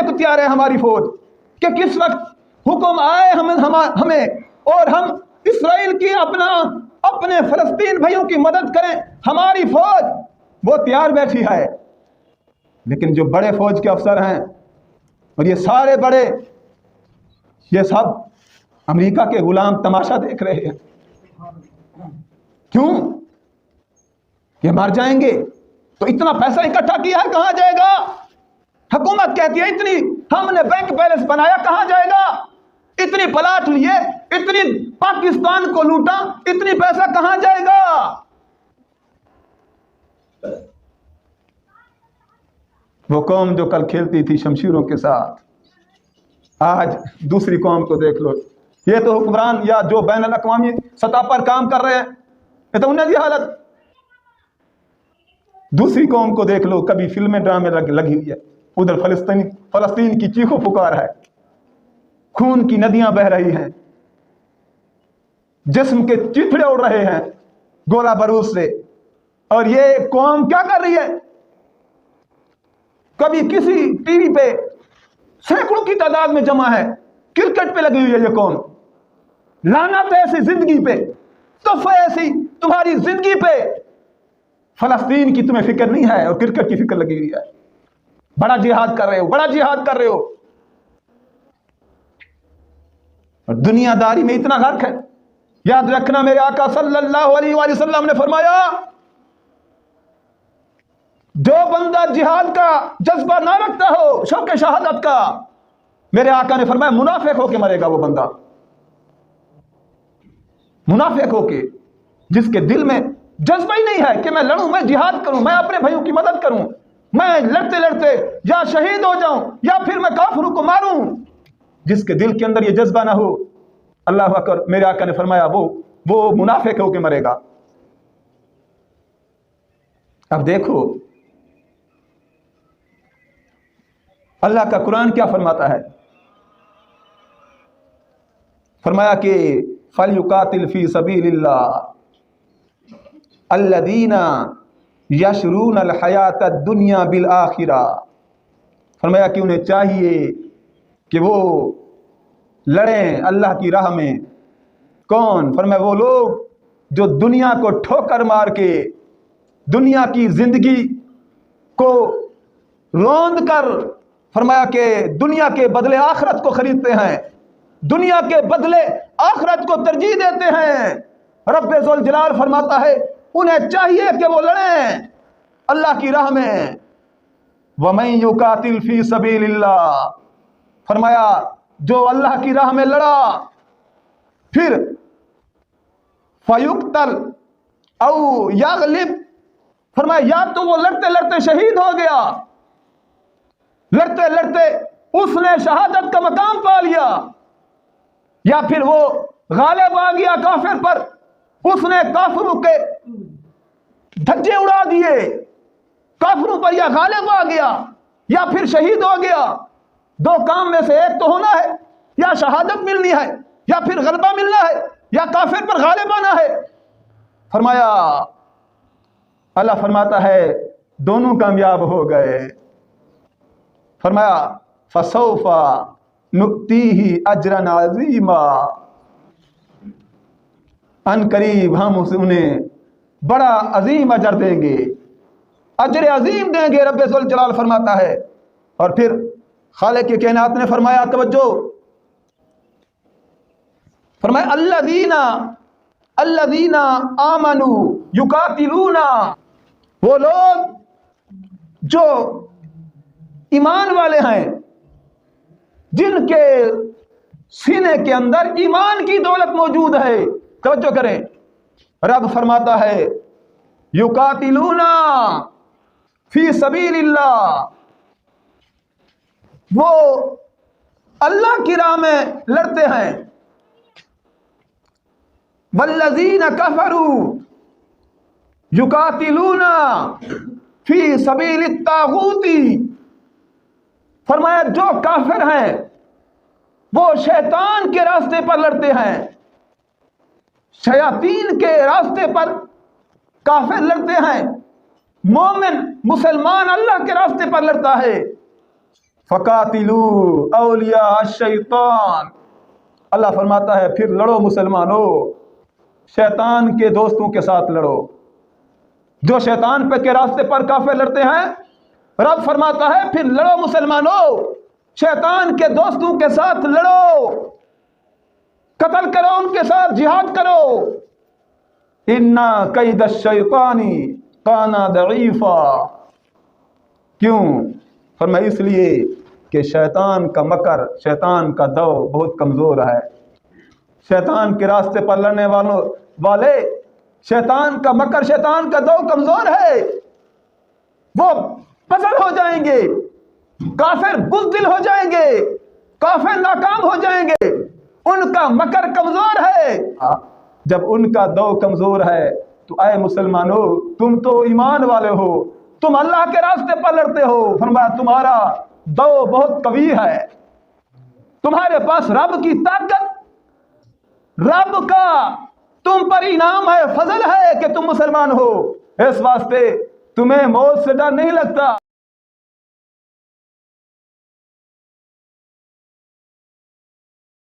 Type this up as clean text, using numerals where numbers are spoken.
देखने को तैयार है हमारी फौज कि किस वक्त हुक्म आए हमें और हम इसराइल की अपने फलस्तीन भाइयों की मदद करें। हमारी फौज वो तैयार बैठी है। लेकिन जो बड़े फौज के अफसर हैं और ये सारे बड़े, ये सब अमेरिका के गुलाम तमाशा देख रहे हैं। क्यों? ये मर जाएंगे तो इतना पैसा इकट्ठा किया है, कहां जाएगा? हुकूमत कहती है इतनी हमने बैंक बैलेंस बनाया, कहां जाएगा? इतनी प्लाट लिए, इतनी पाकिस्तान को लूटा, इतनी पैसा कहां जाएगा? वो कौम जो कल खेलती थी शमशीरों के साथ, आज दूसरी कौम को देख लो। ये तो हुक्मरान या जो बैन अल-अक़वामी सतह पर काम कर रहे हैं, ये तो उन्हें की हालत। दूसरी कौम को देख लो, कभी फिल्में ड्रामे लगी हुई है, उधर फलस्तीन की चीखों पुकार है, खून की नदियां बह रही हैं, जिस्म के चिथड़े उड़ रहे हैं गोला बारूद से। और ये कौम क्या कर रही है? कभी किसी टीवी पे सैकड़ों की तादाद में जमा है, क्रिकेट पे लगी हुई है ये कौम। लानत ऐसी जिंदगी पे, तोहफा ऐसी तुम्हारी जिंदगी पे, फलस्तीन की तुम्हें फिक्र नहीं है और क्रिकेट की फिक्र लगी हुई है। बड़ा जिहाद कर रहे हो, बड़ा जिहाद कर रहे हो, और दुनियादारी में इतना गर्क है। याद रखना, मेरे आका सल्लल्लाहु अलैहि वसल्लम ने फरमाया, जो बंदा जिहाद का जज्बा ना रखता हो, शौक़ शहादत का, मेरे आका ने फरमाया मुनाफिक होके मरेगा वो बंदा। मुनाफिक होके, जिसके दिल में जज्बा ही नहीं है कि मैं लड़ूं, मैं जिहाद करूं, मैं अपने भाइयों की मदद करूं, मैं लड़ते लड़ते या शहीद हो जाऊं या फिर मैं काफिरों को मारूं, जिसके दिल के अंदर ये जज्बा ना हो, अल्लाह अकबर, मेरे आका ने फरमाया वो मुनाफिक होके मरेगा। अब देखो अल्लाह का कुरान क्या फरमाता है। फरमाया कि फलयुकातिल फी सबीलिल्लाह अल्लज़ीना यशरूनल हयातद दुनिया बिल आखिरा। फरमाया कि उन्हें चाहिए कि वो लड़ें अल्लाह की राह में। कौन? फरमाया वो लोग जो दुनिया को ठोकर मार के, दुनिया की जिंदगी को रोंद कर, फरमाया कि दुनिया के बदले आखिरत को खरीदते हैं, दुनिया के बदले आखिरत को तरजीह देते हैं। रब्बे ज़ुल जलाल फरमाता है उन्हें चाहिए कि वो लड़ें अल्लाह की राह में। वमन युकातिल फी सबीलिल्लाह, फरमाया जो अल्लाह की राह में लड़ा, फिर फयुक्तल औ यगलिब, फरमाया या तो वो लड़ते लड़ते शहीद हो गया, लड़ते लड़ते उसने शहादत का मकाम पा लिया, या फिर वो गालिब आ गया काफिर पर, उसने काफिरों के धज्जे उड़ा दिए, काफिरों पर या गालिब आ गया या फिर शहीद हो गया। दो काम में से एक तो होना है, या शहादत मिलनी है या फिर गलबा मिलना है या काफिर पर गालिब आना है। फरमाया, अल्लाह फरमाता है दोनों कामयाब हो गए। फरमाया फसौफा नुक्तीही अजरन अज़ीमा, अन करीब हम उन्हें बड़ा अजीम अजर देंगे, अजर अजीम देंगे, रब्बे ज़ुल जलाल फरमाता है। और फिर खालिक के कायनात ने फरमाया, तवज्जो, फरमाया अल्लज़ीना आमनू युकातिलूना, वो लोग जो ईमान वाले हैं, जिनके सीने के अंदर ईमान की दौलत मौजूद है। तवज्जो करें, रब फरमाता है युकातिलूना फी सबीलिल्लाह, वो अल्लाह की राह में लड़ते हैं। वल्लज़ीना कफरू युकातिलूना फी सबीलित तागूती, फरमाया जो काफिर हैं वो शैतान के रास्ते पर लड़ते हैं, शयातीन के रास्ते पर काफिर लड़ते हैं। मोमिन मुसलमान अल्लाह के रास्ते पर लड़ता है। फकातिलू औलिया शैतान, अल्लाह फरमाता है फिर लड़ो मुसलमानों, शैतान के दोस्तों के साथ लड़ो। जो शैतान पे के रास्ते पर काफिर लड़ते हैं, रब फरमाता है फिर लड़ो मुसलमानों, शैतान के दोस्तों के साथ लड़ो, कत्ल करो, उनके साथ जिहाद करो। इन्ना कैद शैतानी काना दईफा, क्यों? फरमाया इसलिए कि शैतान का मकर, शैतान का दौ बहुत कमजोर है। शैतान के रास्ते पर लड़ने वाले शैतान का मकर, शैतान का दौ कमजोर है, वो पतन हो जाएंगे, काफिर बुज़दिल हो जाएंगे, काफिर नाकाम हो जाएंगे, उनका मकर कमजोर है। जब उनका दौ कमजोर है तो आए मुसलमानों, तुम तो ईमान वाले हो, तुम अल्लाह के रास्ते पर लड़ते हो, फरमाया तुम्हारा दौ बहुत कवी है, तुम्हारे पास रब की ताकत, रब का तुम पर इनाम है, फजल है कि तुम मुसलमान हो। इस वास्ते तुम्हें मौत से डर नहीं लगता।